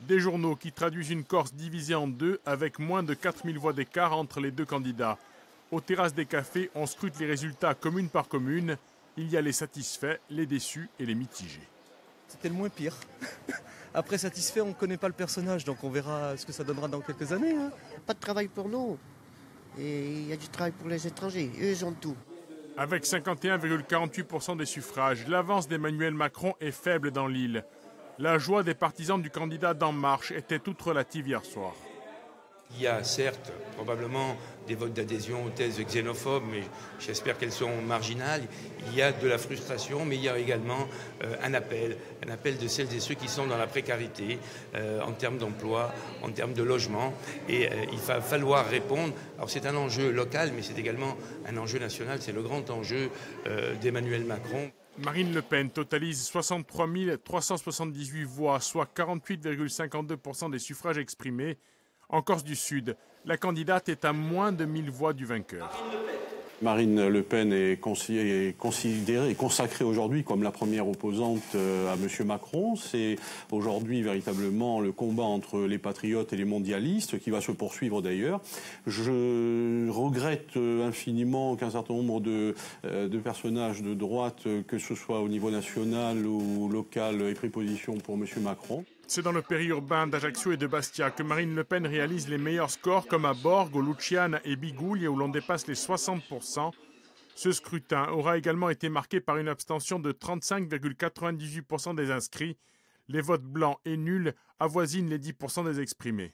Des journaux qui traduisent une Corse divisée en deux avec moins de 4000 voix d'écart entre les deux candidats. Aux terrasses des cafés, on scrute les résultats commune par commune. Il y a les satisfaits, les déçus et les mitigés. C'était le moins pire. Après satisfait, on ne connaît pas le personnage, donc on verra ce que ça donnera dans quelques années. Hein. Pas de travail pour nous. Et il y a du travail pour les étrangers. Eux, ils ont tout. Avec 51,48% des suffrages, l'avance d'Emmanuel Macron est faible dans l'île. La joie des partisans du candidat d'En Marche était toute relative hier soir. Il y a certes probablement des votes d'adhésion aux thèses xénophobes, mais j'espère qu'elles sont marginales. Il y a de la frustration, mais il y a également un appel de celles et ceux qui sont dans la précarité en termes d'emploi, en termes de logement. Et il va falloir répondre. Alors c'est un enjeu local, mais c'est également un enjeu national. C'est le grand enjeu d'Emmanuel Macron. Marine Le Pen totalise 63 378 voix, soit 48,52% des suffrages exprimés. En Corse du Sud, la candidate est à moins de 1000 voix du vainqueur. Marine Le Pen est considérée et consacrée aujourd'hui comme la première opposante à M. Macron. C'est aujourd'hui véritablement le combat entre les patriotes et les mondialistes qui va se poursuivre d'ailleurs. Je regrette infiniment qu'un certain nombre de personnages de droite, que ce soit au niveau national ou local, aient pris position pour M. Macron. C'est dans le périurbain d'Ajaccio et de Bastia que Marine Le Pen réalise les meilleurs scores, comme à Borgo, Luciana et Biguglia, où l'on dépasse les 60%. Ce scrutin aura également été marqué par une abstention de 35,98% des inscrits. Les votes blancs et nuls avoisinent les 10% des exprimés.